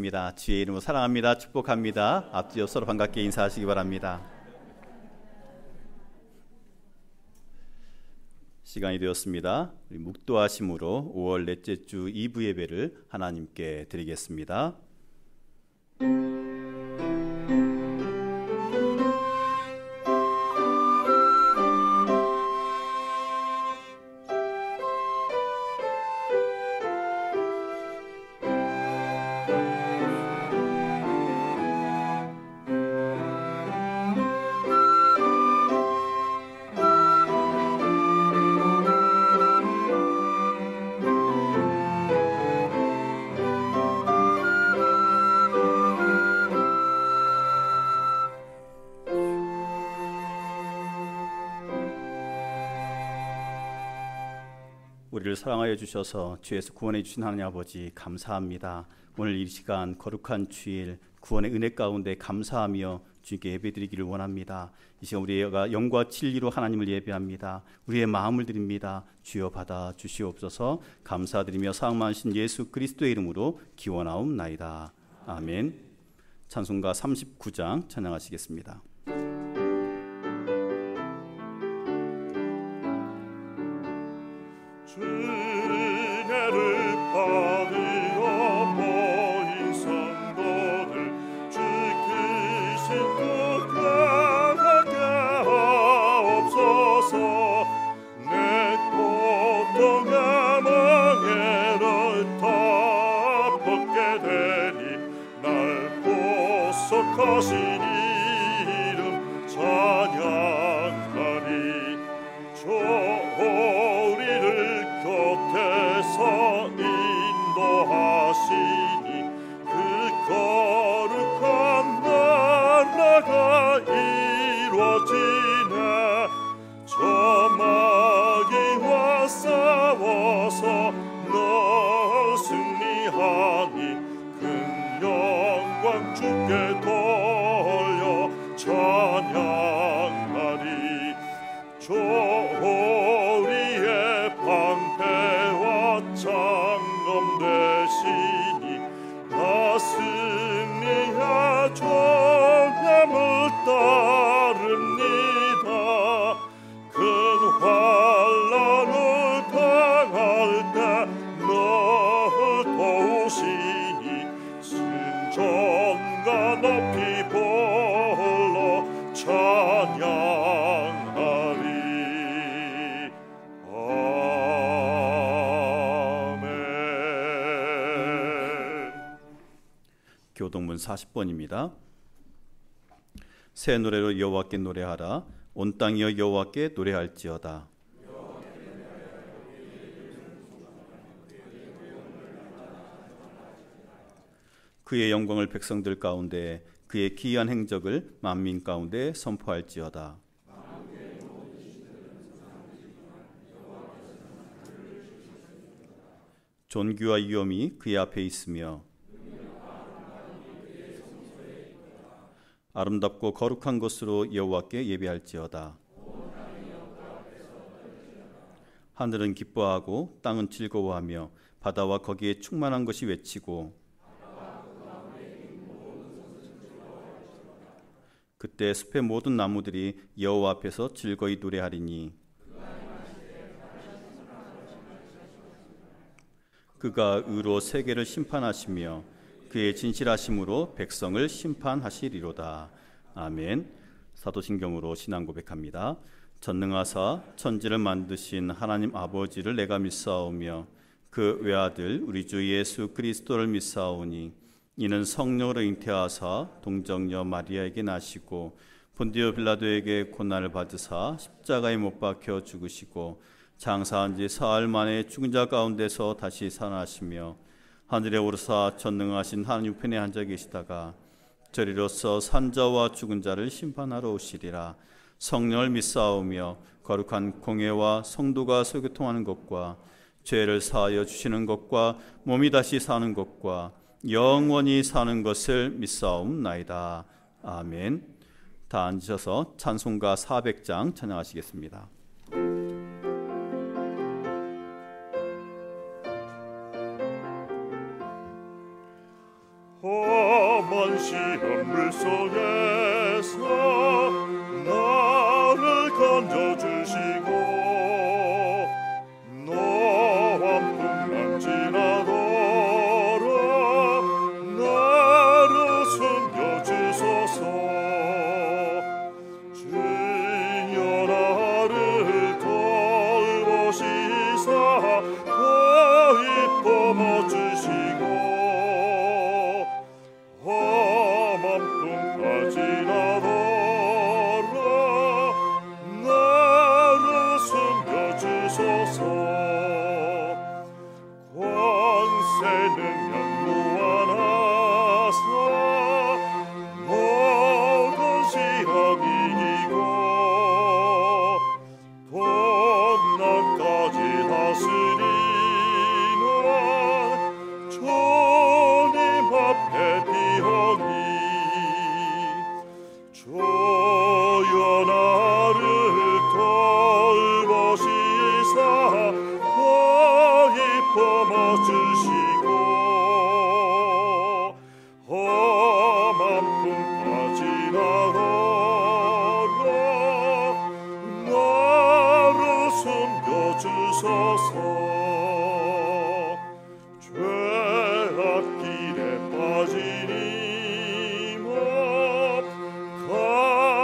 기도드립니다. 주의 이름으로 사랑합니다. 축복합니다. 앞뒤로 서로 반갑게 인사하시기 바랍니다. 시간이 되었습니다. 우리 묵도하심으로 5월 넷째 주 2부 예배를 하나님께 드리겠습니다. 우리를 사랑하여 주셔서 주에서 구원해 주신 하나님 아버지 감사합니다. 오늘 이 시간 거룩한 주일 구원의 은혜 가운데 감사하며 주님께 예배드리기를 원합니다. 이 시간 우리가 영과 진리로 하나님을 예배합니다. 우리의 마음을 드립니다. 주여 받아 주시옵소서. 감사드리며 사랑 많으신 예수 그리스도의 이름으로 기원하옵나이다. 아멘. 찬송가 39장 찬양하시겠습니다. 은혜를 받으러 모인 성도들 주 크신 것 나가게 하옵소서. 내 고통의 멍에를 다 벗게 되니 날 보석하신 이름 찬양하리. 곁에서 인도하시니 그 거룩한 나라가 이루어지네. 저 마귀와 싸워서 널 승리하니 큰 영광 주께 돌려 찬양하리. 우리의 방패와 장검 되시니 나 승리의 전함을 따릅니다. 큰 환난을 당할 때 널 도우시니 승전과 높이 불러 찬양하리. 교동문 40번입니다. 새 노래로 여호와께 노래하라. 온 땅이여 여호와께 노래할지어다. 그의 영광을 백성들 가운데 그의 기이한 행적을 만민 가운데 선포할지어다. 존귀와 위엄이 그의 앞에 있으며 아름답고 거룩한 것으로 여호와께 예배할지어다. 하늘은 기뻐하고 땅은 즐거워하며 바다와 거기에 충만한 것이 외치고 그때 숲의 모든 나무들이 여호와 앞에서 즐거이 노래하리니 그가 의로 세계를 심판하시며 그의 진실하심으로 백성을 심판하시리로다. 아멘. 사도신경으로 신앙 고백합니다. 전능하사 천지를 만드신 하나님 아버지를 내가 믿사오며 그 외아들 우리 주 예수 그리스도를 믿사오니 이는 성령으로 잉태하사 동정녀 마리아에게 나시고 본디오 빌라도에게 고난을 받으사 십자가에 못 박혀 죽으시고 장사한 지 사흘 만에 죽은 자 가운데서 다시 살아나시며 하늘에 오르사 전능하신 하나님 편에 앉아 계시다가 저리로서 산자와 죽은 자를 심판하러 오시리라. 성령을 믿사오며 거룩한 공회와 성도가 소교통하는 것과 죄를 사하여 주시는 것과 몸이 다시 사는 것과 영원히 사는 것을 믿사옵나이다. 아멘. 다 앉으셔서 찬송가 400장 찬양하시겠습니다. 오 험한 시험 물속에서 나를 건져주시고 노한 풍랑 지나도록 나를 숨겨주소서. 주여 나를 돌보시사 거의 품어주시고 험한 풍파 지나도록 나를 숨겨주소서. 권세 능력 무한하사 모든 시험 이기고 봄날까지 다스리는 주님 앞에 비오니 주여 나를 돌보시사 거의 품어주시고 험한 풍파 지나도록 나를 숨겨주소서. 죄악길에 빠진 이몸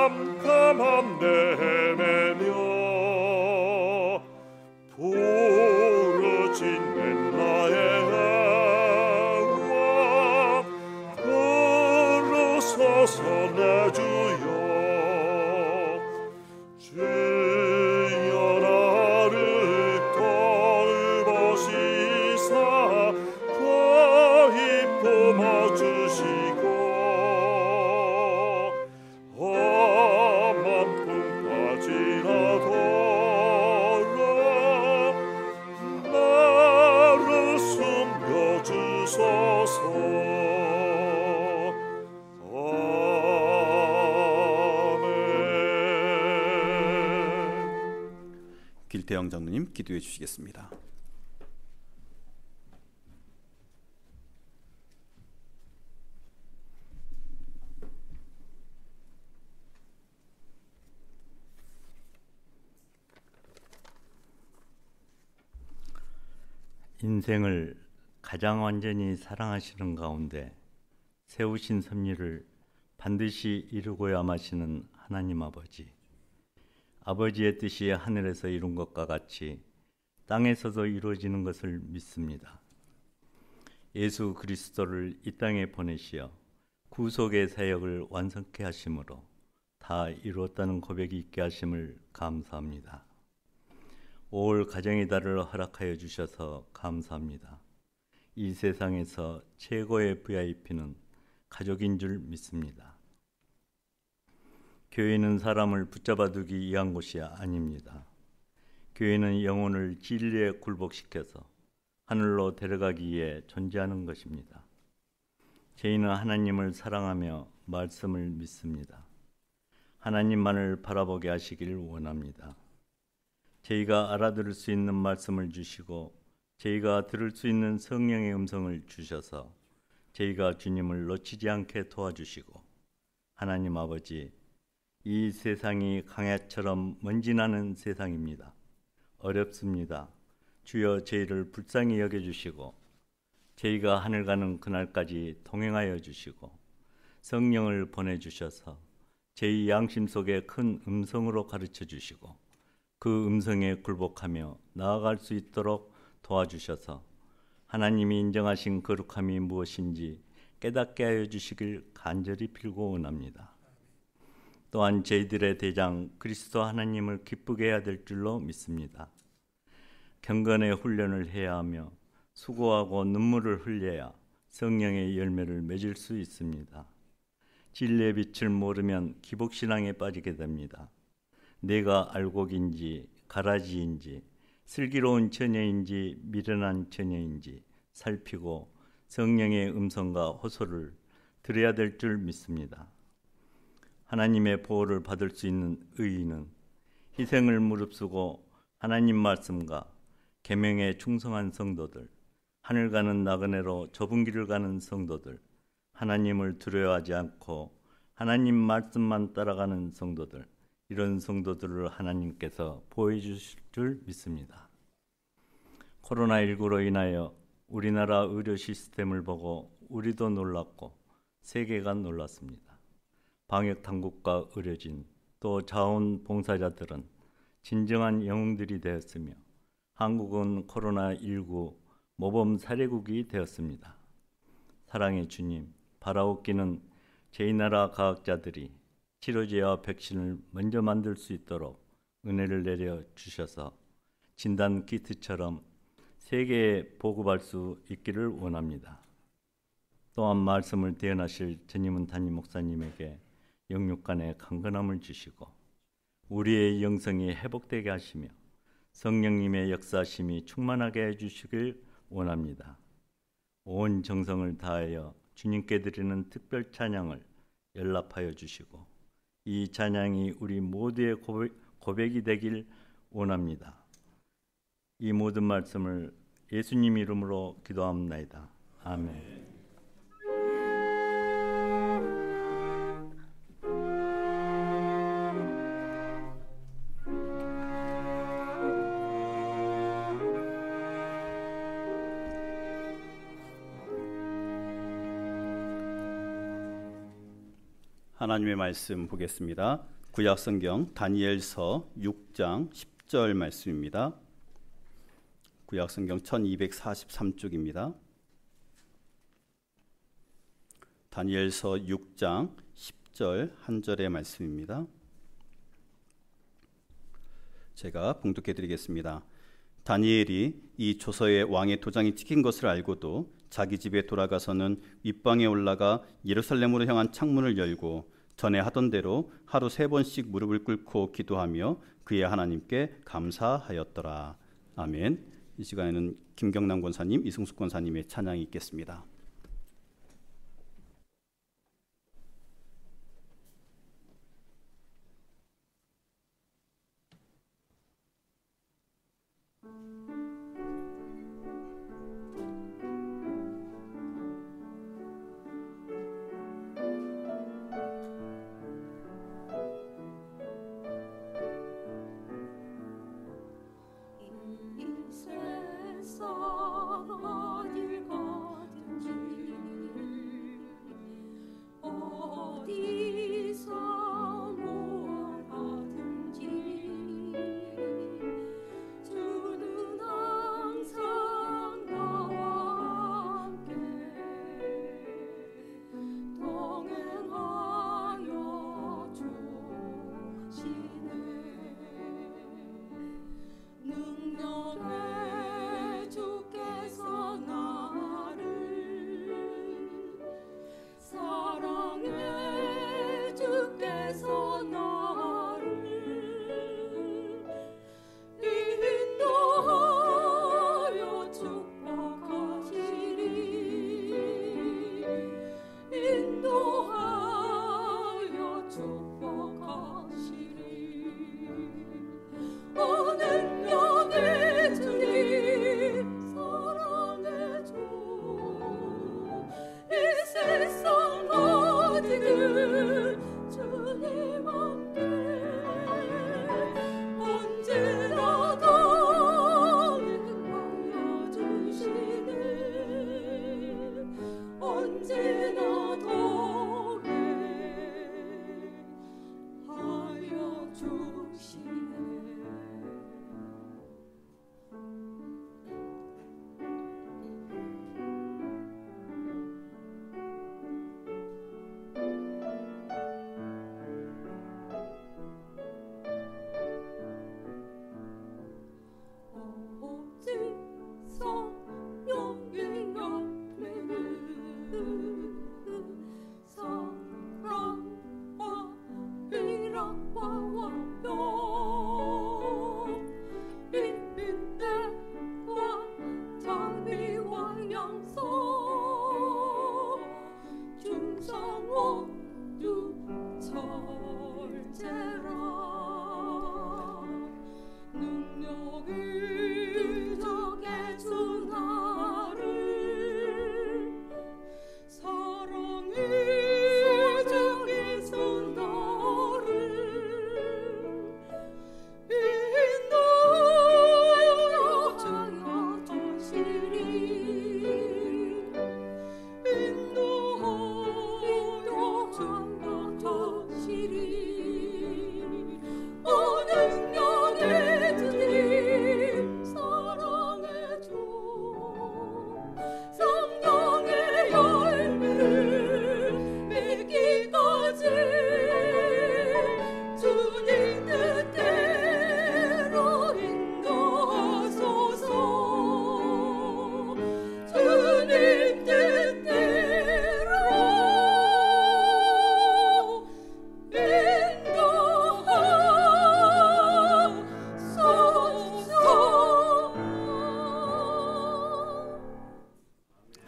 캄캄함 내매며 부르짖는 나의 애와 부르소서 내 주여. 주여 나를 돌보시사 거의 품어주시고 험한 풍파 지나도록 나를 숨겨주소서. 길태영 장로님 기도해 주시겠습니다. 인생을 가장 완전히 사랑하시는 가운데 세우신 섭리를 반드시 이루고야 마시는 하나님 아버지, 아버지의 뜻이 하늘에서 이룬 것과 같이 땅에서도 이루어지는 것을 믿습니다. 예수 그리스도를 이 땅에 보내시어 구속의 사역을 완성케 하심으로 다 이루었다는 고백이 있게 하심을 감사합니다. 5월 가정의 달을 허락하여 주셔서 감사합니다. 이 세상에서 최고의 VIP는 가족인 줄 믿습니다. 교회는 사람을 붙잡아 두기 위한 곳이 아닙니다. 교회는 영혼을 진리에 굴복시켜서 하늘로 데려가기 위해 존재하는 것입니다. 저희는 하나님을 사랑하며 말씀을 믿습니다. 하나님만을 바라보게 하시기를 원합니다. 저희가 알아들을 수 있는 말씀을 주시고 저희가 들을 수 있는 성령의 음성을 주셔서 저희가 주님을 놓치지 않게 도와주시고, 하나님 아버지, 이 세상이 강야처럼 먼지 나는 세상입니다. 어렵습니다. 주여 저희를 불쌍히 여겨주시고 저희가 하늘 가는 그날까지 동행하여 주시고 성령을 보내주셔서 저희 양심 속에 큰 음성으로 가르쳐 주시고 그 음성에 굴복하며 나아갈 수 있도록 도와주셔서 하나님이 인정하신 거룩함이 무엇인지 깨닫게 하여 주시길 간절히 빌고 원합니다. 또한 저희들의 대장 그리스도 하나님을 기쁘게 해야 될 줄로 믿습니다. 경건의 훈련을 해야 하며 수고하고 눈물을 흘려야 성령의 열매를 맺을 수 있습니다. 진리의 빛을 모르면 기복신앙에 빠지게 됩니다. 내가 알곡인지 가라지인지 슬기로운 처녀인지 미련한 처녀인지 살피고 성령의 음성과 호소를 들어야 될 줄 믿습니다. 하나님의 보호를 받을 수 있는 의인은 희생을 무릅쓰고 하나님 말씀과 계명에 충성한 성도들, 하늘 가는 나그네로 좁은 길을 가는 성도들, 하나님을 두려워하지 않고 하나님 말씀만 따라가는 성도들, 이런 성도들을 하나님께서 보여주실 줄 믿습니다. 코로나19로 인하여 우리나라 의료 시스템을 보고 우리도 놀랐고 세계가 놀랐습니다. 방역 당국과 의료진, 또 자원봉사자들은 진정한 영웅들이 되었으며 한국은 코로나19 모범 사례국이 되었습니다. 사랑의 주님, 바라옵기는 저희 나라 과학자들이 치료제와 백신을 먼저 만들 수 있도록 은혜를 내려 주셔서 진단 키트처럼 세계에 보급할 수 있기를 원합니다. 또한 말씀을 대언하실 전임은 담임 목사님에게 영육간의 강건함을 주시고 우리의 영성이 회복되게 하시며 성령님의 역사심이 충만하게 해주시길 원합니다. 온 정성을 다하여 주님께 드리는 특별 찬양을 연락하여 주시고 이 찬양이 우리 모두의 고백이 되길 원합니다. 이 모든 말씀을 예수님 이름으로 기도합니다. 아멘. 하나님의 말씀 보겠습니다. 구약성경 다니엘서 6장 10절 말씀입니다. 구약성경 1243쪽입니다. 다니엘서 6장 10절 한 절의 말씀입니다. 제가 봉독해 드리겠습니다. 다니엘이 이 조서에 왕의 도장이 찍힌 것을 알고도 자기 집에 돌아가서는 윗방에 올라가 예루살렘으로 향한 창문을 열고 전에 하던 대로 하루 3번씩 무릎을 꿇고 기도하며 그의 하나님께 감사하였더라. 아멘. 이 시간에는 김경남 권사님, 이승숙 권사님의 찬양이 있겠습니다. 이 세상 어딜 가든지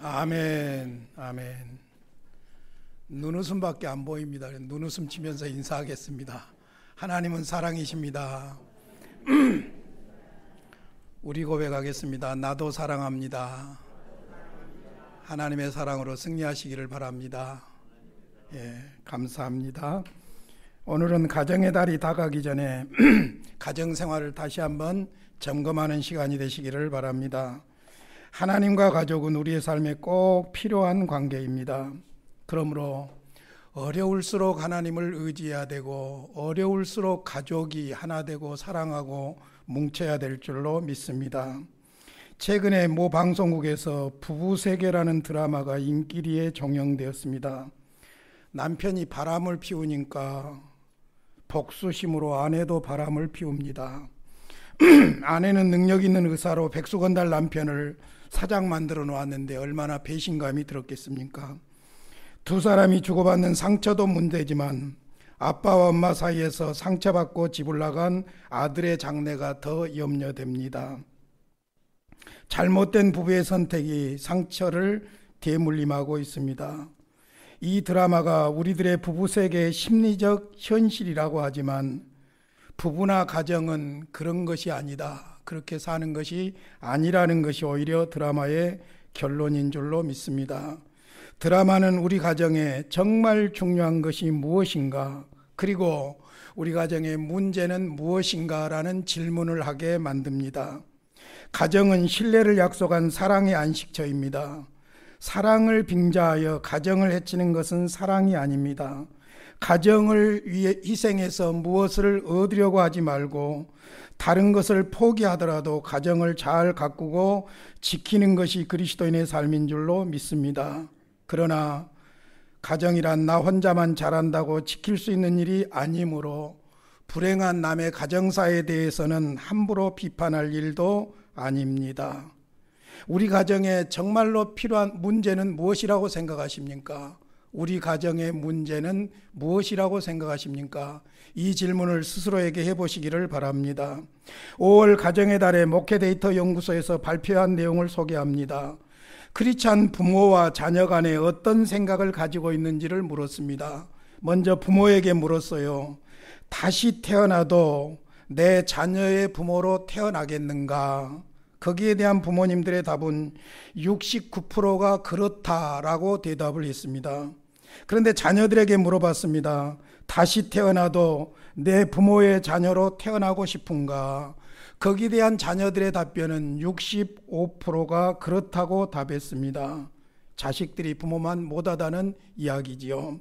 아멘, 아멘. 눈웃음밖에 안 보입니다. 눈웃음 치면서 인사하겠습니다. 하나님은 사랑이십니다. 우리 고백하겠습니다. 나도 사랑합니다. 하나님의 사랑으로 승리하시기를 바랍니다. 예, 감사합니다. 오늘은 가정의 달이 다가기 전에 가정생활을 다시 한번 점검하는 시간이 되시기를 바랍니다. 하나님과 가족은 우리의 삶에 꼭 필요한 관계입니다. 그러므로 어려울수록 하나님을 의지해야 되고 어려울수록 가족이 하나 되고 사랑하고 뭉쳐야 될 줄로 믿습니다. 최근에 모 방송국에서 부부세계라는 드라마가 인기리에 종영되었습니다. 남편이 바람을 피우니까 복수심으로 아내도 바람을 피웁니다. 아내는 능력 있는 의사로 백수건달 남편을 사장 만들어 놓았는데 얼마나 배신감이 들었겠습니까? 두 사람이 주고받는 상처도 문제지만 아빠와 엄마 사이에서 상처받고 집을 나간 아들의 장래가 더 염려됩니다. 잘못된 부부의 선택이 상처를 대물림하고 있습니다. 이 드라마가 우리들의 부부 세계의 심리적 현실이라고 하지만 부부나 가정은 그런 것이 아니다. 그렇게 사는 것이 아니라는 것이 오히려 드라마의 결론인 줄로 믿습니다. 드라마는 우리 가정에 정말 중요한 것이 무엇인가, 그리고 우리 가정의 문제는 무엇인가라는 질문을 하게 만듭니다. 가정은 신뢰를 약속한 사랑의 안식처입니다. 사랑을 빙자하여 가정을 해치는 것은 사랑이 아닙니다. 가정을 위해 희생해서 무엇을 얻으려고 하지 말고 다른 것을 포기하더라도 가정을 잘 가꾸고 지키는 것이 그리스도인의 삶인 줄로 믿습니다. 그러나 가정이란 나 혼자만 잘한다고 지킬 수 있는 일이 아니므로 불행한 남의 가정사에 대해서는 함부로 비판할 일도 아닙니다. 우리 가정에 정말로 필요한 문제는 무엇이라고 생각하십니까? 우리 가정의 문제는 무엇이라고 생각하십니까? 이 질문을 스스로에게 해보시기를 바랍니다. 5월 가정의 달에 목회데이터 연구소에서 발표한 내용을 소개합니다. 크리스찬 부모와 자녀 간에 어떤 생각을 가지고 있는지를 물었습니다. 먼저 부모에게 물었어요. 다시 태어나도 내 자녀의 부모로 태어나겠는가? 거기에 대한 부모님들의 답은 69%가 그렇다라고 대답을 했습니다. 그런데 자녀들에게 물어봤습니다. 다시 태어나도 내 부모의 자녀로 태어나고 싶은가? 거기에 대한 자녀들의 답변은 65%가 그렇다고 답했습니다. 자식들이 부모만 못하다는 이야기지요.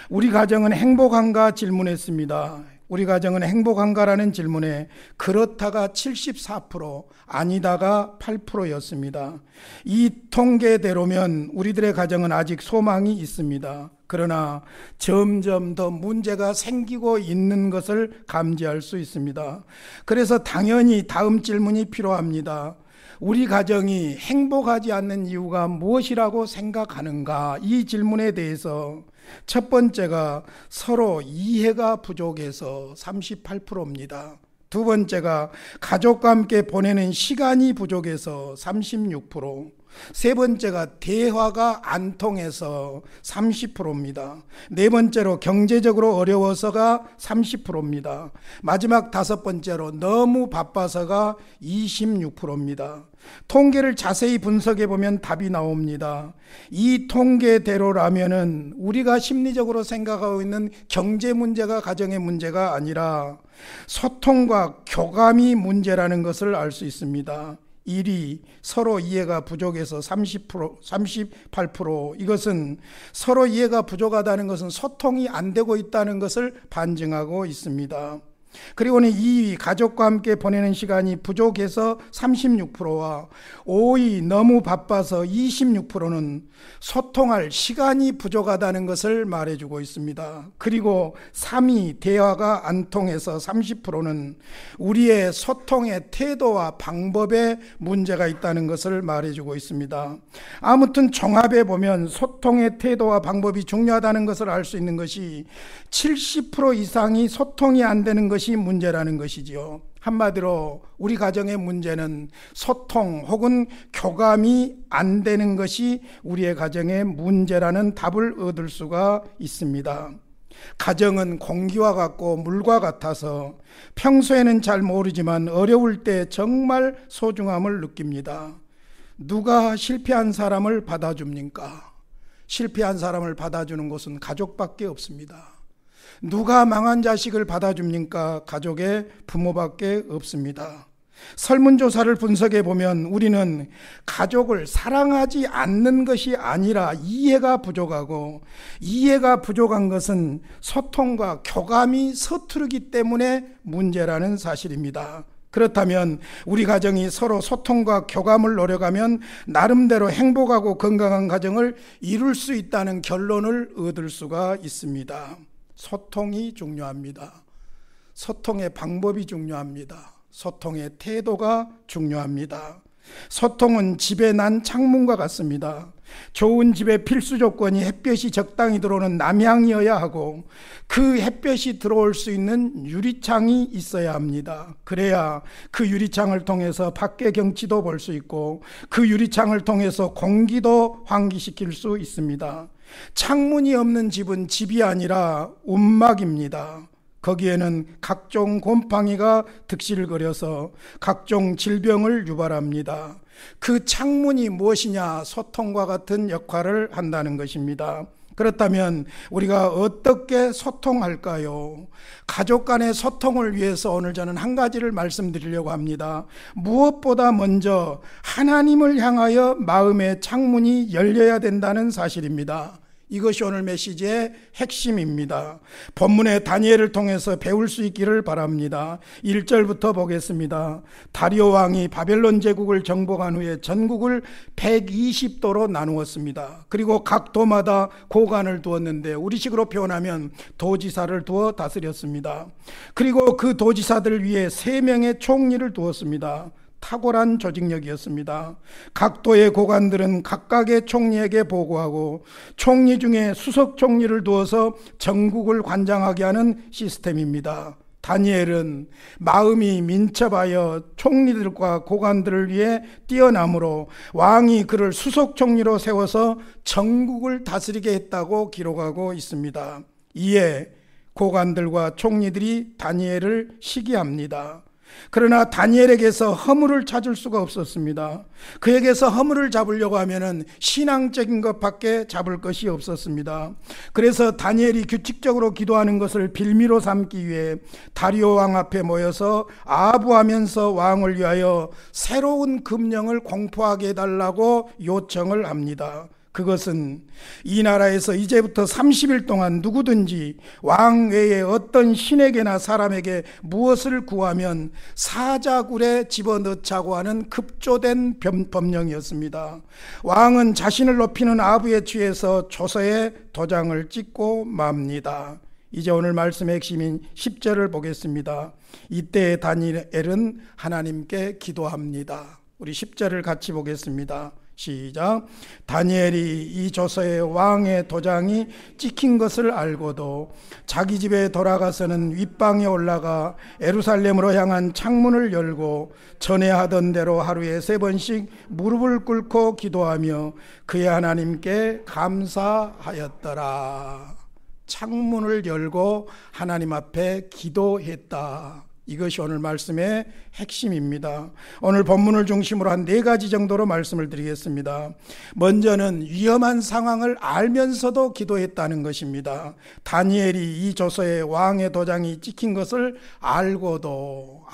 우리 가정은 행복한가 질문했습니다. 우리 가정은 행복한가라는 질문에 그렇다가 74%, 아니다가 8%였습니다. 이 통계대로면 우리들의 가정은 아직 소망이 있습니다. 그러나 점점 더 문제가 생기고 있는 것을 감지할 수 있습니다. 그래서 당연히 다음 질문이 필요합니다. 우리 가정이 행복하지 않는 이유가 무엇이라고 생각하는가? 이 질문에 대해서 첫 번째가 서로 이해가 부족해서 38%입니다. 두 번째가 가족과 함께 보내는 시간이 부족해서 36%, 세 번째가 대화가 안 통해서 30%입니다. 네 번째로 경제적으로 어려워서가 30%입니다. 마지막 다섯 번째로 너무 바빠서가 26%입니다. 통계를 자세히 분석해 보면 답이 나옵니다. 이 통계대로라면은 우리가 심리적으로 생각하고 있는 경제 문제가 가정의 문제가 아니라 소통과 교감이 문제라는 것을 알 수 있습니다. 1위 서로 이해가 부족해서 38%, 이것은 서로 이해가 부족하다는 것은 소통이 안 되고 있다는 것을 반증하고 있습니다. 그리고는 2위 가족과 함께 보내는 시간이 부족해서 36%와 5위 너무 바빠서 26%는 소통할 시간이 부족하다는 것을 말해주고 있습니다. 그리고 3위 대화가 안 통해서 30%는 우리의 소통의 태도와 방법에 문제가 있다는 것을 말해주고 있습니다. 아무튼 종합해 보면 소통의 태도와 방법이 중요하다는 것을 알 수 있는 것이 70% 이상이 소통이 안 되는 것이 문제라는 것이지요. 한마디로 우리 가정의 문제는 소통 혹은 교감이 안 되는 것이 우리의 가정의 문제라는 답을 얻을 수가 있습니다. 가정은 공기와 같고 물과 같아서 평소에는 잘 모르지만 어려울 때 정말 소중함을 느낍니다. 누가 실패한 사람을 받아줍니까? 실패한 사람을 받아주는 곳은 가족밖에 없습니다. 누가 망한 자식을 받아줍니까? 가족의 부모밖에 없습니다. 설문조사를 분석해 보면 우리는 가족을 사랑하지 않는 것이 아니라 이해가 부족하고, 이해가 부족한 것은 소통과 교감이 서투르기 때문에 문제라는 사실입니다. 그렇다면 우리 가정이 서로 소통과 교감을 노려가면 나름대로 행복하고 건강한 가정을 이룰 수 있다는 결론을 얻을 수가 있습니다. 소통이 중요합니다. 소통의 방법이 중요합니다. 소통의 태도가 중요합니다. 소통은 집에 난 창문과 같습니다. 좋은 집의 필수 조건이 햇볕이 적당히 들어오는 남향이어야 하고, 그 햇볕이 들어올 수 있는 유리창이 있어야 합니다. 그래야 그 유리창을 통해서 밖의 경치도 볼 수 있고, 그 유리창을 통해서 공기도 환기시킬 수 있습니다. 창문이 없는 집은 집이 아니라 움막입니다. 거기에는 각종 곰팡이가 득실거려서 각종 질병을 유발합니다. 그 창문이 무엇이냐? 소통과 같은 역할을 한다는 것입니다. 그렇다면 우리가 어떻게 소통할까요? 가족 간의 소통을 위해서 오늘 저는 한 가지를 말씀드리려고 합니다. 무엇보다 먼저 하나님을 향하여 마음의 창문이 열려야 된다는 사실입니다. 이것이 오늘 메시지의 핵심입니다. 본문의 다니엘을 통해서 배울 수 있기를 바랍니다. 1절부터 보겠습니다. 다리오 왕이 바벨론 제국을 정복한 후에 전국을 120도로 나누었습니다. 그리고 각 도마다 고관을 두었는데, 우리식으로 표현하면 도지사를 두어 다스렸습니다. 그리고 그 도지사들 위에 3명의 총리를 두었습니다. 탁월한 조직력이었습니다. 각 도의 고관들은 각각의 총리에게 보고하고, 총리 중에 수석 총리를 두어서 전국을 관장하게 하는 시스템입니다. 다니엘은 마음이 민첩하여 총리들과 고관들을 위해 뛰어남으로 왕이 그를 수석 총리로 세워서 전국을 다스리게 했다고 기록하고 있습니다. 이에 고관들과 총리들이 다니엘을 시기합니다. 그러나 다니엘에게서 허물을 찾을 수가 없었습니다. 그에게서 허물을 잡으려고 하면은 신앙적인 것밖에 잡을 것이 없었습니다. 그래서 다니엘이 규칙적으로 기도하는 것을 빌미로 삼기 위해 다리오 왕 앞에 모여서 아부하면서 왕을 위하여 새로운 금령을 공포하게 해달라고 요청을 합니다. 그것은 이 나라에서 이제부터 30일 동안 누구든지 왕 외에 어떤 신에게나 사람에게 무엇을 구하면 사자굴에 집어넣자고 하는 급조된 법령이었습니다. 왕은 자신을 높이는 아부에 취해서 조서에 도장을 찍고 맙니다. 이제 오늘 말씀의 핵심인 10절을 보겠습니다. 이때 다니엘은 하나님께 기도합니다. 우리 10절을 같이 보겠습니다. 시작. 다니엘이 이 조서에 왕의 도장이 찍힌 것을 알고도 자기 집에 돌아가서는 윗방에 올라가 예루살렘으로 향한 창문을 열고 전에 하던 대로 하루에 3번씩 무릎을 꿇고 기도하며 그의 하나님께 감사하였더라. 창문을 열고 하나님 앞에 기도했다. 이것이 오늘 말씀의 핵심입니다. 오늘 본문을 중심으로 한 4가지 정도로 말씀을 드리겠습니다. 먼저는 위험한 상황을 알면서도 기도했다는 것입니다. 다니엘이 이 조서에 왕의 도장이 찍힌 것을 알고도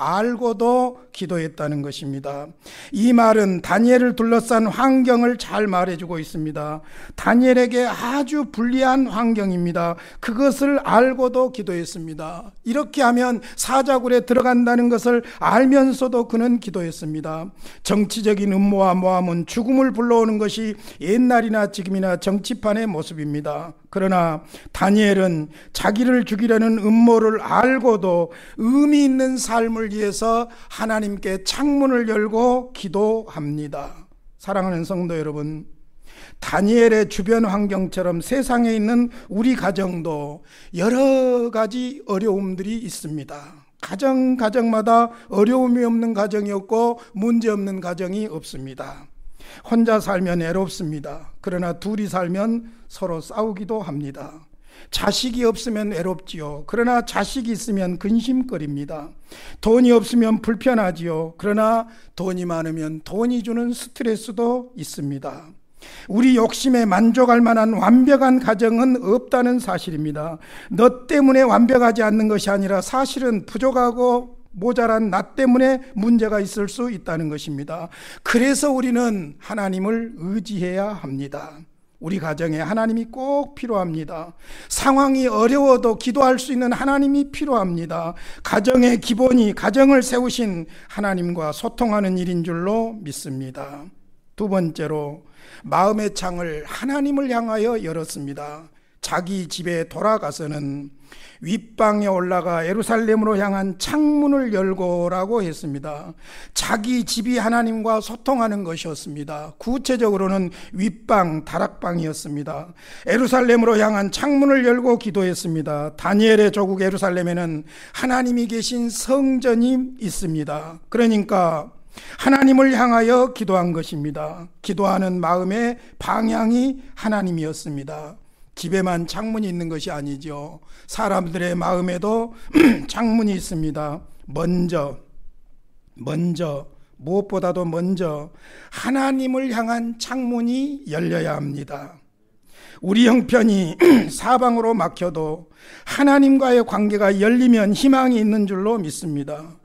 기도했다는 것입니다. 이 말은 다니엘을 둘러싼 환경을 잘 말해주고 있습니다. 다니엘에게 아주 불리한 환경입니다. 그것을 알고도 기도했습니다. 이렇게 하면 사자굴에 들어간다는 것을 알면서도 그는 기도했습니다. 정치적인 음모와 모함은 죽음을 불러오는 것이 옛날이나 지금이나 정치판의 모습입니다. 그러나 다니엘은 자기를 죽이려는 음모를 알고도 의미 있는 삶을 위해서 하나님께 창문을 열고 기도합니다. 사랑하는 성도 여러분, 다니엘의 주변 환경처럼 세상에 있는 우리 가정도 여러 가지 어려움들이 있습니다. 가정마다 어려움이 없는 가정이 없고 문제 없는 가정이 없습니다. 혼자 살면 외롭습니다. 그러나 둘이 살면 서로 싸우기도 합니다. 자식이 없으면 외롭지요. 그러나 자식이 있으면 근심거립니다. 돈이 없으면 불편하지요. 그러나 돈이 많으면 돈이 주는 스트레스도 있습니다. 우리 욕심에 만족할 만한 완벽한 가정은 없다는 사실입니다. 너 때문에 완벽하지 않는 것이 아니라 사실은 부족하고 모자란 나 때문에 문제가 있을 수 있다는 것입니다. 그래서 우리는 하나님을 의지해야 합니다. 우리 가정에 하나님이 꼭 필요합니다. 상황이 어려워도 기도할 수 있는 하나님이 필요합니다. 가정의 기본이 가정을 세우신 하나님과 소통하는 일인 줄로 믿습니다. 두 번째로 마음의 창을 하나님을 향하여 열었습니다. 자기 집에 돌아가서는 윗방에 올라가 예루살렘으로 향한 창문을 열고라고 했습니다. 자기 집이 하나님과 소통하는 것이었습니다. 구체적으로는 윗방, 다락방이었습니다. 예루살렘으로 향한 창문을 열고 기도했습니다. 다니엘의 조국 예루살렘에는 하나님이 계신 성전이 있습니다. 그러니까 하나님을 향하여 기도한 것입니다. 기도하는 마음의 방향이 하나님이었습니다. 집에만 창문이 있는 것이 아니죠. 사람들의 마음에도 창문이 있습니다. 무엇보다도 먼저 하나님을 향한 창문이 열려야 합니다. 우리 형편이 사방으로 막혀도 하나님과의 관계가 열리면 희망이 있는 줄로 믿습니다.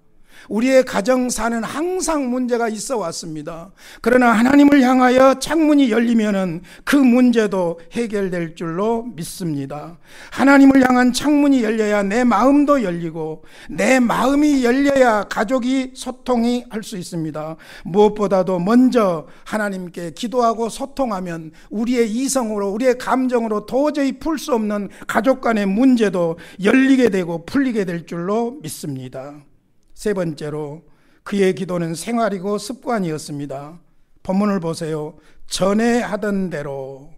우리의 가정사는 항상 문제가 있어 왔습니다. 그러나 하나님을 향하여 창문이 열리면은 그 문제도 해결될 줄로 믿습니다. 하나님을 향한 창문이 열려야 내 마음도 열리고 내 마음이 열려야 가족이 소통이 할 수 있습니다. 무엇보다도 먼저 하나님께 기도하고 소통하면 우리의 이성으로 우리의 감정으로 도저히 풀 수 없는 가족 간의 문제도 열리게 되고 풀리게 될 줄로 믿습니다. 세 번째로 그의 기도는 생활이고 습관이었습니다. 본문을 보세요. 전에 하던 대로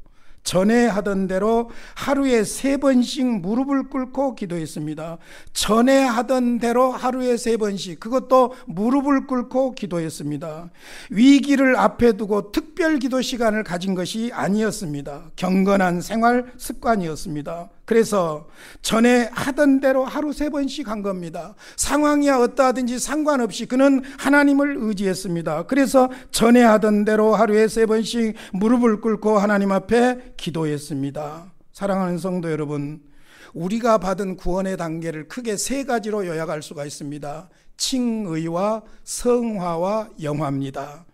하루에 3번씩 무릎을 꿇고 기도했습니다. 전에 하던 대로 하루에 3번씩, 그것도 무릎을 꿇고 기도했습니다. 위기를 앞에 두고 특별 기도 시간을 가진 것이 아니었습니다. 경건한 생활 습관이었습니다. 그래서 전에 하던 대로 하루 3번씩 한 겁니다. 상황이 어떠하든지 상관없이 그는 하나님을 의지했습니다. 그래서 전에 하던 대로 하루에 3번씩 무릎을 꿇고 하나님 앞에 기도했습니다. 사랑하는 성도 여러분, 우리가 받은 구원의 단계를 크게 3가지로 요약할 수가 있습니다. 칭의와 성화와 영화입니다.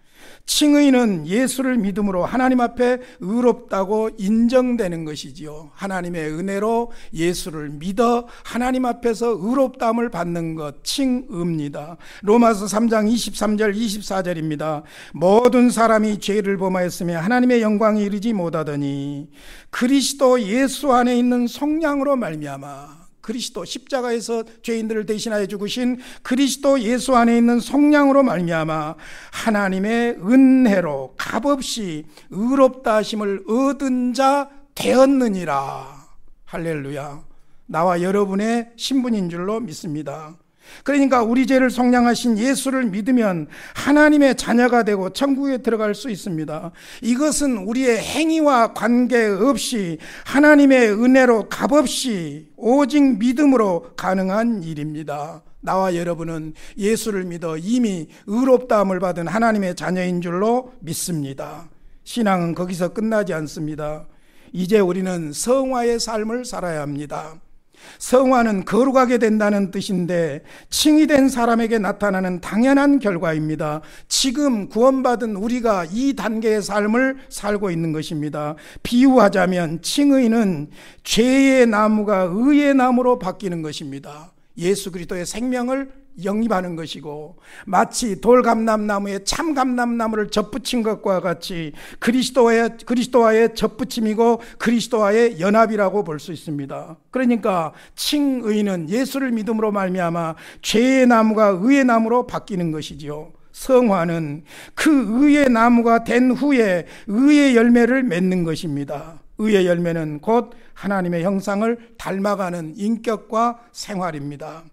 칭의는 예수를 믿음으로 하나님 앞에 의롭다고 인정되는 것이지요. 하나님의 은혜로 예수를 믿어 하나님 앞에서 의롭다함을 받는 것, 칭의입니다. 로마서 3장 23절 24절입니다. 모든 사람이 죄를 범하였으며 하나님의 영광에 이르지 못하더니 그리스도 예수 안에 있는 속량으로 말미암아, 그리스도 십자가에서 죄인들을 대신하여 죽으신 그리스도 예수 안에 있는 속량으로 말미암아 하나님의 은혜로 값없이 의롭다 하심을 얻은 자 되었느니라. 할렐루야. 나와 여러분의 신분인 줄로 믿습니다. 그러니까 우리 죄를 속량하신 예수를 믿으면 하나님의 자녀가 되고 천국에 들어갈 수 있습니다. 이것은 우리의 행위와 관계없이 하나님의 은혜로 값없이 오직 믿음으로 가능한 일입니다. 나와 여러분은 예수를 믿어 이미 의롭다함을 받은 하나님의 자녀인 줄로 믿습니다. 신앙은 거기서 끝나지 않습니다. 이제 우리는 성화의 삶을 살아야 합니다. 성화는 거룩하게 된다는 뜻인데 칭의된 사람에게 나타나는 당연한 결과입니다. 지금 구원받은 우리가 이 단계의 삶을 살고 있는 것입니다. 비유하자면 칭의는 죄의 나무가 의의 나무로 바뀌는 것입니다. 예수 그리스도의 생명을 영입하는 것이고, 마치 돌감람나무에 참감람나무를 접붙인 것과 같이 그리스도와의 접붙임이고 그리스도와의 연합이라고 볼 수 있습니다. 그러니까 칭의는 예수를 믿음으로 말미암아 죄의 나무가 의의 나무로 바뀌는 것이지요. 성화는 그 의의 나무가 된 후에 의의 열매를 맺는 것입니다. 의의 열매는 곧 하나님의 형상을 닮아가는 인격과 생활입니다.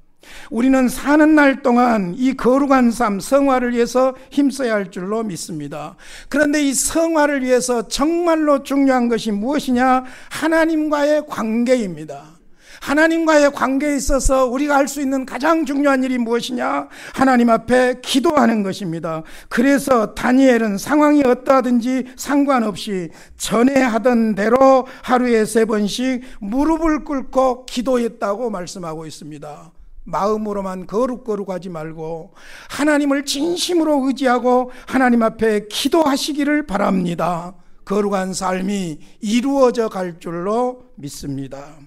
우리는 사는 날 동안 이 거룩한 삶, 성화를 위해서 힘써야 할 줄로 믿습니다. 그런데 이 성화를 위해서 정말로 중요한 것이 무엇이냐? 하나님과의 관계입니다. 하나님과의 관계에 있어서 우리가 할 수 있는 가장 중요한 일이 무엇이냐? 하나님 앞에 기도하는 것입니다. 그래서 다니엘은 상황이 어떠하든지 상관없이 전에 하던 대로 하루에 3번씩 무릎을 꿇고 기도했다고 말씀하고 있습니다. 마음으로만 거룩거룩하지 말고 하나님을 진심으로 의지하고 하나님 앞에 기도하시기를 바랍니다. 거룩한 삶이 이루어져 갈 줄로 믿습니다.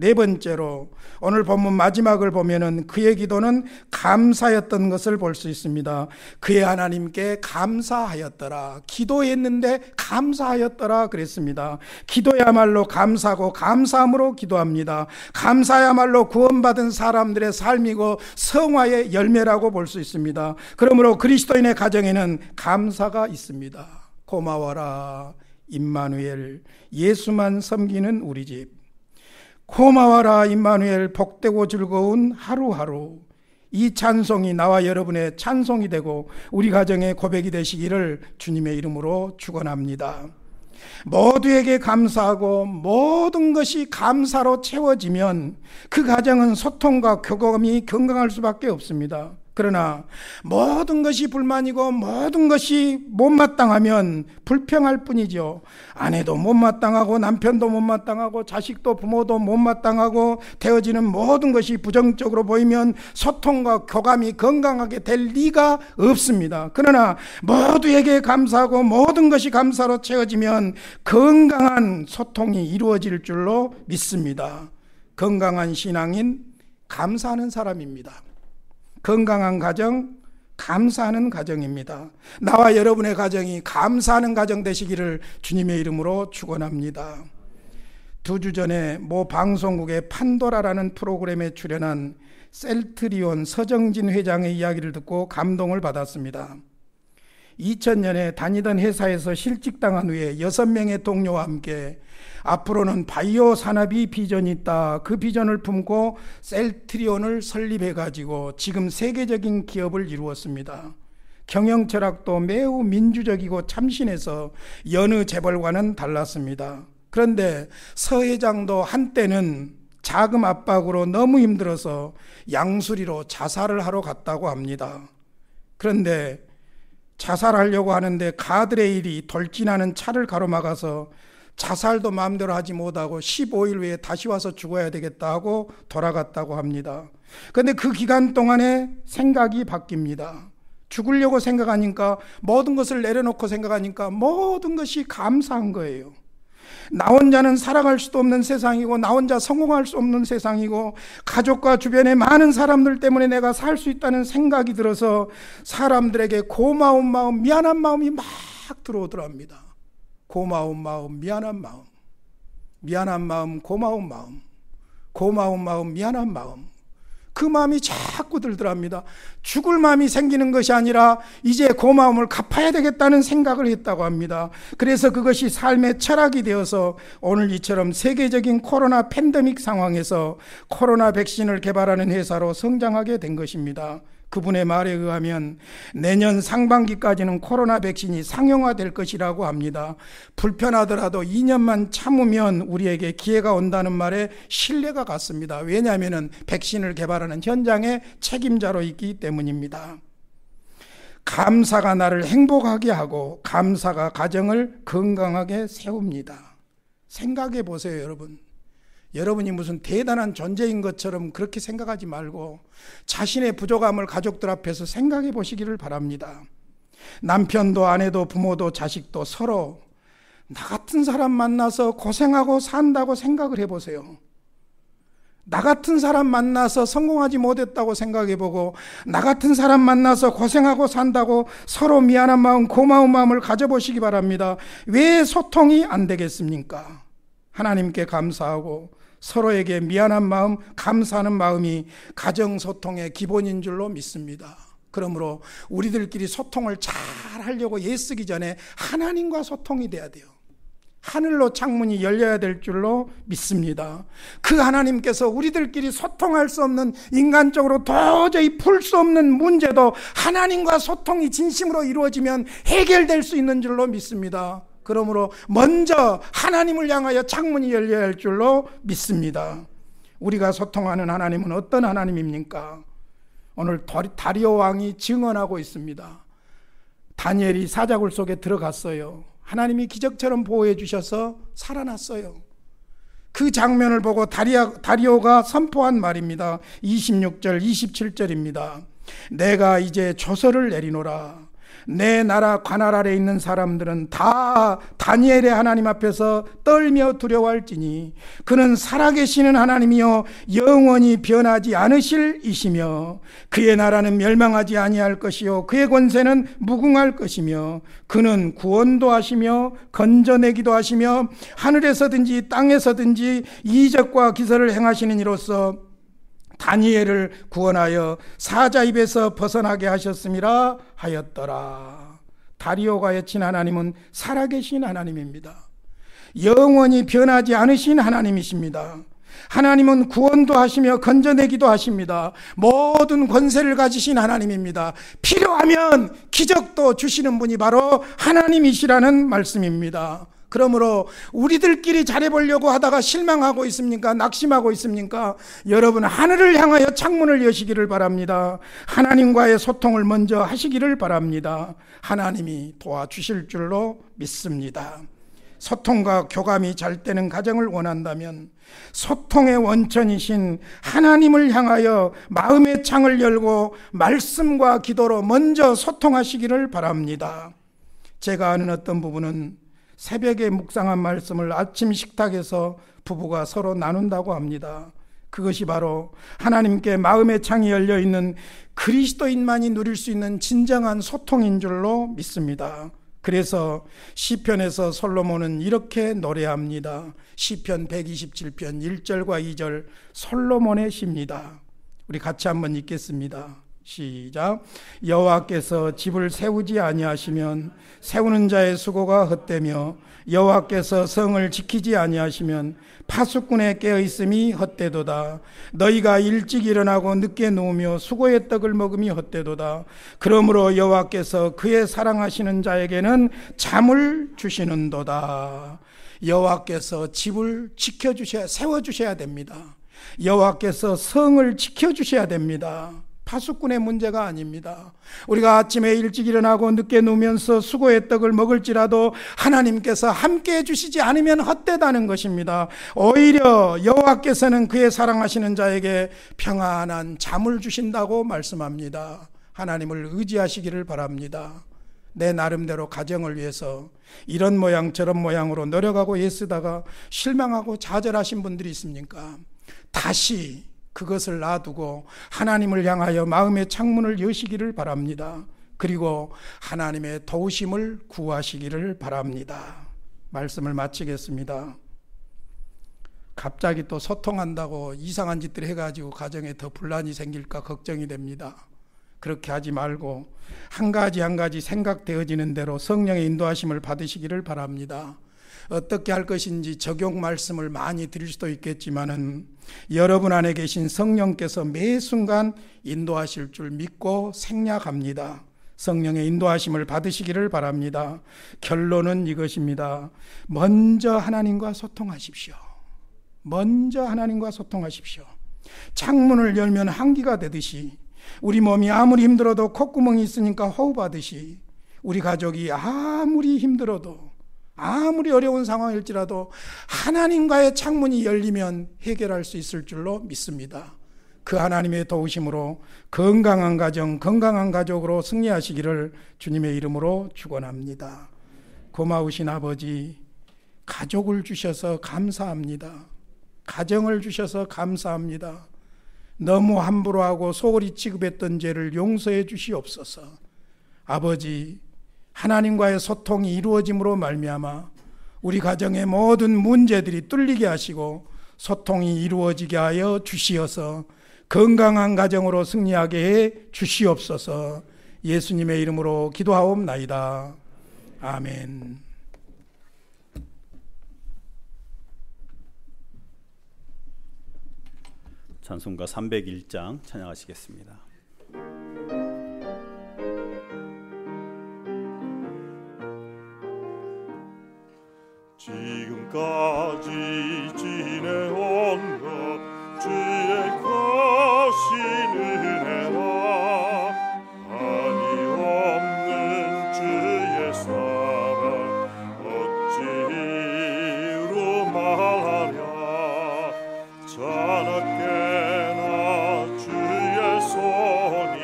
4번째로 오늘 본문 마지막을 보면은 그의 기도는 감사였던 것을 볼 수 있습니다. 그의 하나님께 감사하였더라. 기도했는데 감사하였더라 그랬습니다. 기도야말로 감사고 감사함으로 기도합니다. 감사야말로 구원받은 사람들의 삶이고 성화의 열매라고 볼 수 있습니다. 그러므로 그리스도인의 가정에는 감사가 있습니다. 고마워라 임마누엘, 예수만 섬기는 우리 집. 고마워라 임마누엘, 복되고 즐거운 하루하루. 이 찬송이 나와 여러분의 찬송이 되고 우리 가정의 고백이 되시기를 주님의 이름으로 축원합니다. 모두에게 감사하고 모든 것이 감사로 채워지면 그 가정은 소통과 교감이 건강할 수밖에 없습니다. 그러나 모든 것이 불만이고 모든 것이 못마땅하면 불평할 뿐이죠. 아내도 못마땅하고 남편도 못마땅하고 자식도 부모도 못마땅하고 되어지는 모든 것이 부정적으로 보이면 소통과 교감이 건강하게 될 리가 없습니다. 그러나 모두에게 감사하고 모든 것이 감사로 채워지면 건강한 소통이 이루어질 줄로 믿습니다. 건강한 신앙인 감사하는 사람입니다. 건강한 가정, 감사하는 가정입니다. 나와 여러분의 가정이 감사하는 가정 되시기를 주님의 이름으로 축원합니다. 2주 전에 모 방송국의 판도라라는 프로그램에 출연한 셀트리온 서정진 회장의 이야기를 듣고 감동을 받았습니다. 2000년에 다니던 회사에서 실직당한 후에 6명의 동료와 함께 앞으로는 바이오 산업이 비전이 있다. 그 비전을 품고 셀트리온을 설립해가지고 지금 세계적인 기업을 이루었습니다. 경영 철학도 매우 민주적이고 참신해서 여느 재벌과는 달랐습니다. 그런데 서 회장도 한때는 자금 압박으로 너무 힘들어서 양수리로 자살을 하러 갔다고 합니다. 그런데 자살하려고 하는데 가드레일이 돌진하는 차를 가로막아서 자살도 마음대로 하지 못하고 15일 후에 다시 와서 죽어야 되겠다 하고 돌아갔다고 합니다. 그런데 그 기간 동안에 생각이 바뀝니다. 죽으려고 생각하니까 모든 것을 내려놓고 생각하니까 모든 것이 감사한 거예요. 나 혼자는 살아갈 수도 없는 세상이고 나 혼자 성공할 수 없는 세상이고 가족과 주변의 많은 사람들 때문에 내가 살 수 있다는 생각이 들어서 사람들에게 고마운 마음, 미안한 마음이 막 들어오더랍니다. 고마운 마음, 미안한 마음, 미안한 마음, 고마운 마음, 고마운 마음, 미안한 마음. 그 마음이 자꾸 들더랍니다. 죽을 마음이 생기는 것이 아니라 이제 고마움을 갚아야 되겠다는 생각을 했다고 합니다. 그래서 그것이 삶의 철학이 되어서 오늘 이처럼 세계적인 코로나 팬데믹 상황에서 코로나 백신을 개발하는 회사로 성장하게 된 것입니다. 그분의 말에 의하면 내년 상반기까지는 코로나 백신이 상용화될 것이라고 합니다. 불편하더라도 2년만 참으면 우리에게 기회가 온다는 말에 신뢰가 갔습니다. 왜냐하면 백신을 개발하는 현장의 책임자로 있기 때문입니다. 감사가 나를 행복하게 하고 감사가 가정을 건강하게 세웁니다. 생각해 보세요, 여러분. 여러분이 무슨 대단한 존재인 것처럼 그렇게 생각하지 말고 자신의 부족함을 가족들 앞에서 생각해 보시기를 바랍니다. 남편도 아내도 부모도 자식도 서로 나 같은 사람 만나서 고생하고 산다고 생각을 해보세요. 나 같은 사람 만나서 성공하지 못했다고 생각해보고 나 같은 사람 만나서 고생하고 산다고 서로 미안한 마음, 고마운 마음을 가져보시기 바랍니다. 왜 소통이 안 되겠습니까? 하나님께 감사하고 서로에게 미안한 마음, 감사하는 마음이 가정소통의 기본인 줄로 믿습니다. 그러므로 우리들끼리 소통을 잘 하려고 애쓰기 전에 하나님과 소통이 돼야 돼요. 하늘로 창문이 열려야 될 줄로 믿습니다. 그 하나님께서 우리들끼리 소통할 수 없는, 인간적으로 도저히 풀 수 없는 문제도 하나님과 소통이 진심으로 이루어지면 해결될 수 있는 줄로 믿습니다. 그러므로 먼저 하나님을 향하여 창문이 열려야 할 줄로 믿습니다. 우리가 소통하는 하나님은 어떤 하나님입니까? 오늘 다리오 왕이 증언하고 있습니다. 다니엘이 사자굴 속에 들어갔어요. 하나님이 기적처럼 보호해 주셔서 살아났어요. 그 장면을 보고 다리오가 선포한 말입니다. 26절 27절입니다. 내가 이제 조서를 내리노라. 내 나라 관할 아래 있는 사람들은 다 다니엘의 하나님 앞에서 떨며 두려워할지니 그는 살아계시는 하나님이요 영원히 변하지 않으실 이시며 그의 나라는 멸망하지 아니할 것이요 그의 권세는 무궁할 것이며 그는 구원도 하시며 건져내기도 하시며 하늘에서든지 땅에서든지 이적과 기사를 행하시는 이로써 다니엘을 구원하여 사자 입에서 벗어나게 하셨음이라 하였더라. 다리오가 외친 하나님은 살아계신 하나님입니다. 영원히 변하지 않으신 하나님이십니다. 하나님은 구원도 하시며 건져내기도 하십니다. 모든 권세를 가지신 하나님입니다. 필요하면 기적도 주시는 분이 바로 하나님이시라는 말씀입니다. 그러므로 우리들끼리 잘해보려고 하다가 실망하고 있습니까? 낙심하고 있습니까? 여러분, 하늘을 향하여 창문을 여시기를 바랍니다. 하나님과의 소통을 먼저 하시기를 바랍니다. 하나님이 도와주실 줄로 믿습니다. 소통과 교감이 잘 되는 가정을 원한다면 소통의 원천이신 하나님을 향하여 마음의 창을 열고 말씀과 기도로 먼저 소통하시기를 바랍니다. 제가 아는 어떤 부부는 새벽에 묵상한 말씀을 아침 식탁에서 부부가 서로 나눈다고 합니다. 그것이 바로 하나님께 마음의 창이 열려있는 그리스도인만이 누릴 수 있는 진정한 소통인 줄로 믿습니다. 그래서 시편에서 솔로몬은 이렇게 노래합니다. 시편 127편 1절과 2절 솔로몬의 시입니다. 우리 같이 한번 읽겠습니다. 시작. 여호와께서 집을 세우지 아니하시면 세우는 자의 수고가 헛되며 여호와께서 성을 지키지 아니하시면 파수꾼의 깨어있음이 헛되도다. 너희가 일찍 일어나고 늦게 누우며 수고의 떡을 먹음이 헛되도다. 그러므로 여호와께서 그의 사랑하시는 자에게는 잠을 주시는도다. 여호와께서 집을 세워주셔야 됩니다. 여호와께서 성을 지켜주셔야 됩니다. 파수꾼의 문제가 아닙니다. 우리가 아침에 일찍 일어나고 늦게 누우면서 수고의 떡을 먹을지라도 하나님께서 함께해 주시지 않으면 헛되다는 것입니다. 오히려 여호와께서는 그의 사랑하시는 자에게 평안한 잠을 주신다고 말씀합니다. 하나님을 의지하시기를 바랍니다. 내 나름대로 가정을 위해서 이런 모양 저런 모양으로 노력하고 애쓰다가 실망하고 좌절하신 분들이 있습니까? 다시 그것을 놔두고 하나님을 향하여 마음의 창문을 여시기를 바랍니다. 그리고 하나님의 도우심을 구하시기를 바랍니다. 말씀을 마치겠습니다. 갑자기 또 소통한다고 이상한 짓들 해가지고 가정에 더 분란이 생길까 걱정이 됩니다. 그렇게 하지 말고 한 가지 한 가지 생각되어지는 대로 성령의 인도하심을 받으시기를 바랍니다. 어떻게 할 것인지 적용 말씀을 많이 드릴 수도 있겠지만은 여러분 안에 계신 성령께서 매 순간 인도하실 줄 믿고 생략합니다. 성령의 인도하심을 받으시기를 바랍니다. 결론은 이것입니다. 먼저 하나님과 소통하십시오. 먼저 하나님과 소통하십시오. 창문을 열면 한기가 되듯이 우리 몸이 아무리 힘들어도 콧구멍이 있으니까 호흡하듯이 우리 가족이 아무리 힘들어도 아무리 어려운 상황일지라도 하나님과의 창문이 열리면 해결할 수 있을 줄로 믿습니다. 그 하나님의 도우심으로 건강한 가정, 건강한 가족으로 승리하시기를 주님의 이름으로 축원합니다. 고마우신 아버지, 가족을 주셔서 감사합니다. 가정을 주셔서 감사합니다. 너무 함부로 하고 소홀히 취급했던 죄를 용서해 주시옵소서. 아버지, 하나님과의 소통이 이루어짐으로 말미암아 우리 가정의 모든 문제들이 뚫리게 하시고 소통이 이루어지게 하여 주시어서 건강한 가정으로 승리하게 해 주시옵소서. 예수님의 이름으로 기도하옵나이다. 아멘. 찬송가 301장 찬양하시겠습니다. 지금까지 지내온 것 주의 크신 은혜라 한이 없는 주의 사랑 어찌로 말하랴 자나깨나 주의 손이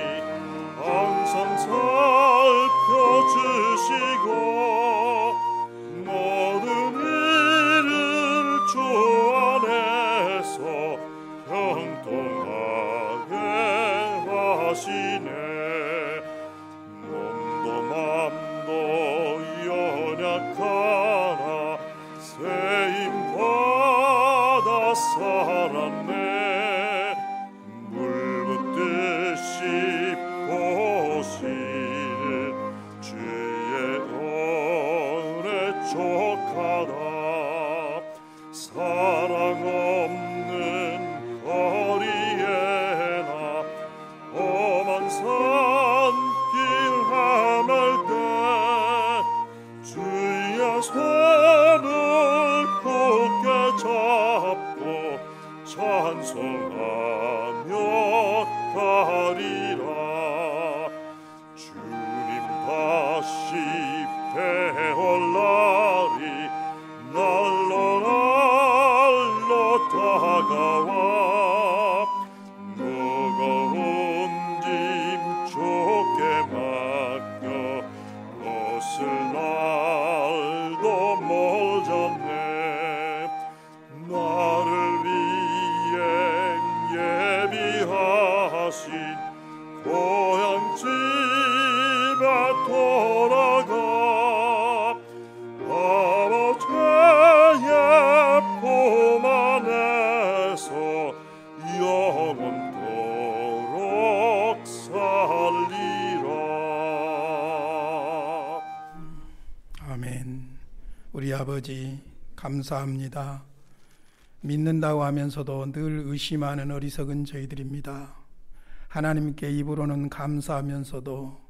항상 살펴주시고 모든 일을 주 안에서 형통하게 하시네 몸도 맘도 연약하나 세임 받아 살았네 물 붓듯이 보시는 주의 은혜 족하다 사랑 없는 거리에나 험한 산길 헤맬 때 주의 손을 굳게 잡고 찬송하며 가리라 주님 다시 배올 날이 날로 날로 다가와 무거운 짐 좋게 맡겨 벗을 날도 멀었네 나를 위해 예비하신 고향 집에 돌아가 아버지의 품 안에서 영원토록 살리라. 아멘. 우리 아버지 감사합니다. 믿는다고 하면서도 늘 의심하는 어리석은 저희들입니다. 하나님께 입으로는 감사하면서도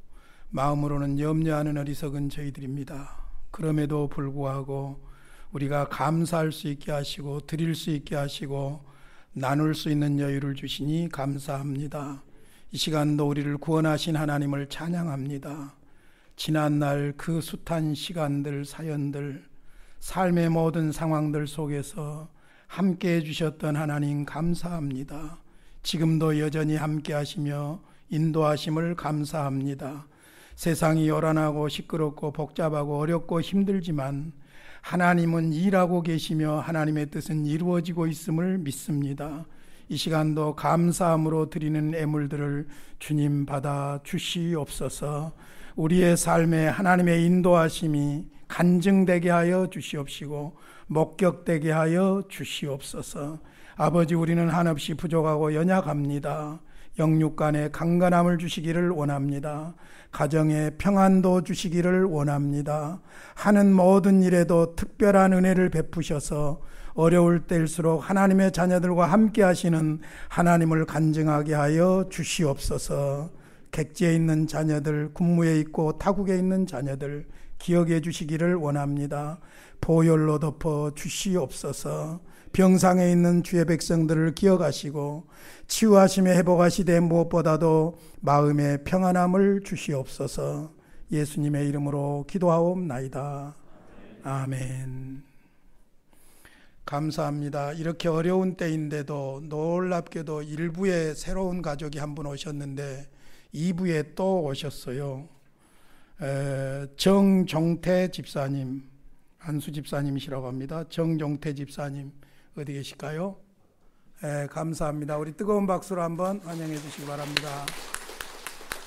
마음으로는 염려하는 어리석은 저희들입니다. 그럼에도 불구하고 우리가 감사할 수 있게 하시고 드릴 수 있게 하시고 나눌 수 있는 여유를 주시니 감사합니다. 이 시간도 우리를 구원하신 하나님을 찬양합니다. 지난날 그 숱한 시간들, 사연들, 삶의 모든 상황들 속에서 함께 해주셨던 하나님 감사합니다. 지금도 여전히 함께 하시며 인도하심을 감사합니다. 세상이 요란하고 시끄럽고 복잡하고 어렵고 힘들지만 하나님은 일하고 계시며 하나님의 뜻은 이루어지고 있음을 믿습니다. 이 시간도 감사함으로 드리는 애물들을 주님 받아 주시옵소서. 우리의 삶에 하나님의 인도하심이 간증되게 하여 주시옵시고 목격되게 하여 주시옵소서. 아버지, 우리는 한없이 부족하고 연약합니다. 영육 간에 강건함을 주시기를 원합니다. 가정에 평안도 주시기를 원합니다. 하는 모든 일에도 특별한 은혜를 베푸셔서 어려울 때일수록 하나님의 자녀들과 함께 하시는 하나님을 간증하게 하여 주시옵소서. 객지에 있는 자녀들, 군무에 있고 타국에 있는 자녀들 기억해 주시기를 원합니다. 보혈로 덮어 주시옵소서. 병상에 있는 주의 백성들을 기억하시고 치유하시며 회복하시되 무엇보다도 마음의 평안함을 주시옵소서. 예수님의 이름으로 기도하옵나이다. 아멘. 감사합니다. 이렇게 어려운 때인데도 놀랍게도 1부에 새로운 가족이 한 분 오셨는데 2부에 또 오셨어요. 정종태 집사님, 한수 집사님이시라고 합니다. 정종태 집사님 어디 계실까요? 감사합니다. 우리 뜨거운 박수로 한번 환영해 주시기 바랍니다.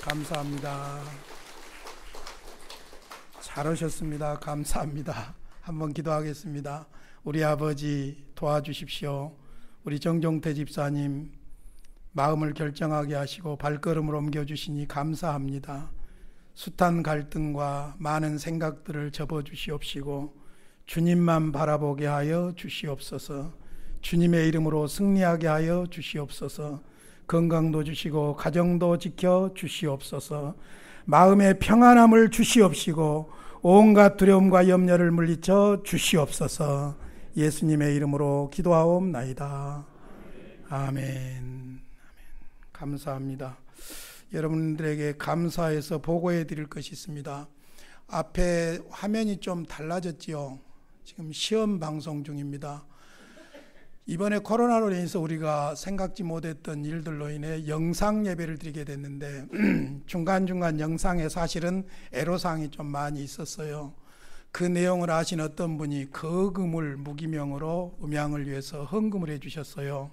감사합니다. 잘 오셨습니다. 감사합니다. 한번 기도하겠습니다. 우리 아버지 도와주십시오. 우리 정종태 집사님 마음을 결정하게 하시고 발걸음을 옮겨주시니 감사합니다. 숱한 갈등과 많은 생각들을 접어주시옵시고 주님만 바라보게 하여 주시옵소서. 주님의 이름으로 승리하게 하여 주시옵소서. 건강도 주시고 가정도 지켜 주시옵소서. 마음의 평안함을 주시옵시고 온갖 두려움과 염려를 물리쳐 주시옵소서. 예수님의 이름으로 기도하옵나이다. 아멘. 감사합니다. 여러분들에게 감사해서 보고해 드릴 것이 있습니다. 앞에 화면이 좀 달라졌지요. 지금 시험 방송 중입니다. 이번에 코로나로 인해서 우리가 생각지 못했던 일들로 인해 영상 예배를 드리게 됐는데 중간중간 영상에 사실은 애로사항이 좀 많이 있었어요. 그 내용을 아신 어떤 분이 거금을 무기명으로 음양을 위해서 헌금을 해주셨어요.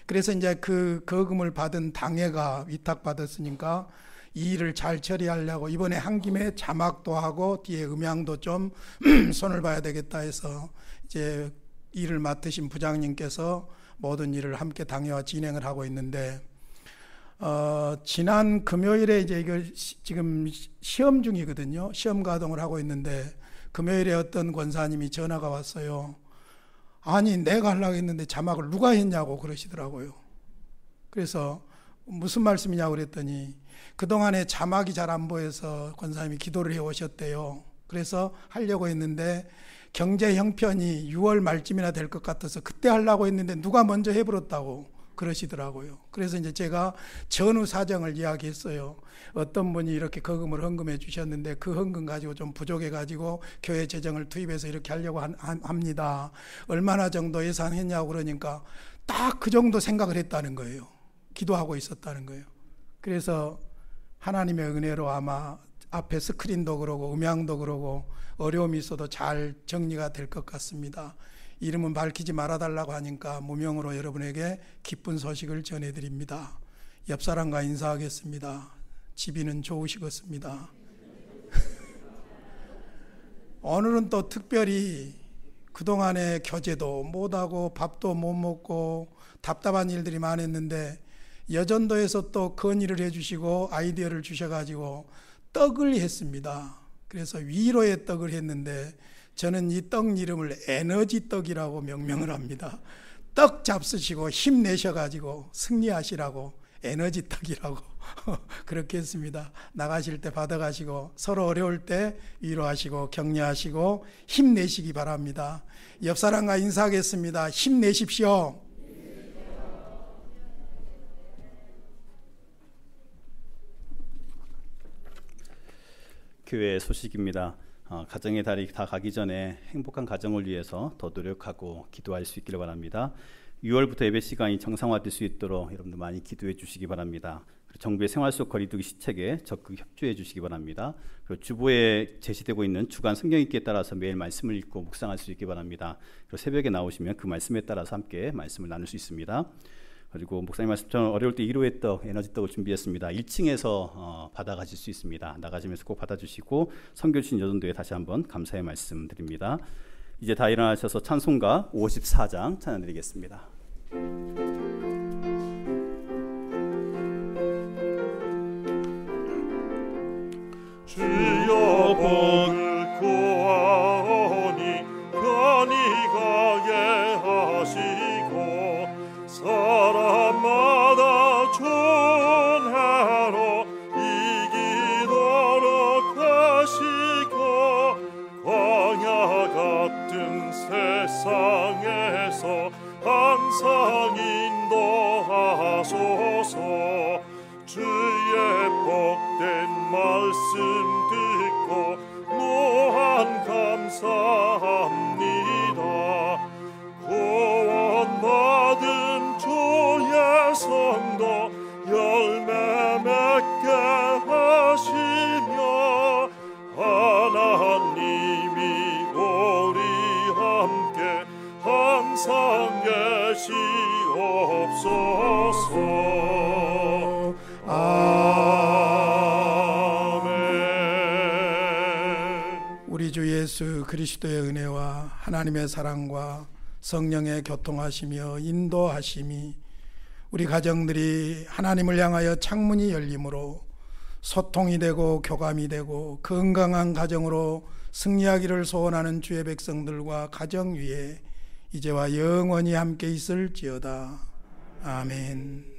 그래서 이제 그 거금을 받은 당회가 위탁받았으니까 이 일을 잘 처리하려고 이번에 한 김에 자막도 하고 뒤에 음향도 좀 손을 봐야 되겠다 해서 이제 일을 맡으신 부장님께서 모든 일을 함께 당회와 진행을 하고 있는데 지난 금요일에 이제 이걸 지금 시험 중이거든요. 시험 가동을 하고 있는데 금요일에 어떤 권사님이 전화가 왔어요. 아니 내가 하려고 했는데 자막을 누가 했냐고 그러시더라고요. 그래서 무슨 말씀이냐고 그랬더니 그동안에 자막이 잘 안 보여서 권사님이 기도를 해 오셨대요. 그래서 하려고 했는데 경제 형편이 6월 말쯤이나 될 것 같아서 그때 하려고 했는데 누가 먼저 해버렸다고 그러시더라고요. 그래서 이제 제가 전후 사정을 이야기했어요. 어떤 분이 이렇게 거금을 헌금해 주셨는데 그 헌금 가지고 좀 부족해 가지고 교회 재정을 투입해서 이렇게 하려고 합니다. 얼마나 정도 예산했냐고 그러니까 딱 그 정도 생각을 했다는 거예요. 기도하고 있었다는 거예요. 그래서 하나님의 은혜로 아마 앞에 스크린도 그러고 음향도 그러고 어려움이 있어도 잘 정리가 될 것 같습니다. 이름은 밝히지 말아달라고 하니까 무명으로 여러분에게 기쁜 소식을 전해드립니다. 옆사람과 인사하겠습니다. 집이는 좋으시겠습니다. 오늘은 또 특별히 그동안에 교제도 못하고 밥도 못 먹고 답답한 일들이 많았는데 여전도에서 또 건의를 해주시고 아이디어를 주셔가지고 떡을 했습니다. 그래서 위로의 떡을 했는데 저는 이 떡 이름을 에너지 떡이라고 명명을 합니다. 떡 잡수시고 힘내셔가지고 승리하시라고 에너지 떡이라고 그렇게 했습니다. 나가실 때 받아가시고 서로 어려울 때 위로하시고 격려하시고 힘내시기 바랍니다. 옆 사람과 인사하겠습니다. 힘내십시오. 교회 소식입니다. 가정의 달이 다 가기 전에 행복한 가정을 위해서 더 노력하고 기도할 수 있기를 바랍니다. 6월부터 예배 시간이 정상화될 수 있도록 여러분들 많이 기도해 주시기 바랍니다. 그리고 정부의 생활 속 거리두기 시책에 적극 협조해 주시기 바랍니다. 그리고 주보에 제시되고 있는 주간 성경 읽기에 따라서 매일 말씀을 읽고 묵상할 수 있기 바랍니다. 그리고 새벽에 나오시면 그 말씀에 따라서 함께 말씀을 나눌 수 있습니다. 그리고 목사님 말씀처럼 어려울 때 위로의 떡, 에너지 떡을 준비했습니다. 1층에서 받아가실 수 있습니다. 나가시면서 꼭 받아주시고 섬겨주신 여전도에 다시 한번 감사의 말씀 드립니다. 이제 다 일어나셔서 찬송가 54장 찬양드리겠습니다. 주여 복을 구하오니 편히 가게 하시고 사람마다 좋은 해로 이기도록 하시고 광야 같은 세상에서 항상 인도하소서. 주의 복된 말씀 듣고 무한 감사합니다. 구원받은 주의 성도 열매 맺게 하시며 하나님이 우리 함께 항상 계시옵소서. 아멘. 우리 주 예수 그리스도의 은혜와 하나님의 사랑과 성령의 교통하시며 인도하심이 우리 가정들이 하나님을 향하여 창문이 열림으로 소통이 되고 교감이 되고 건강한 가정으로 승리하기를 소원하는 주의 백성들과 가정 위에 이제와 영원히 함께 있을지어다. 아멘.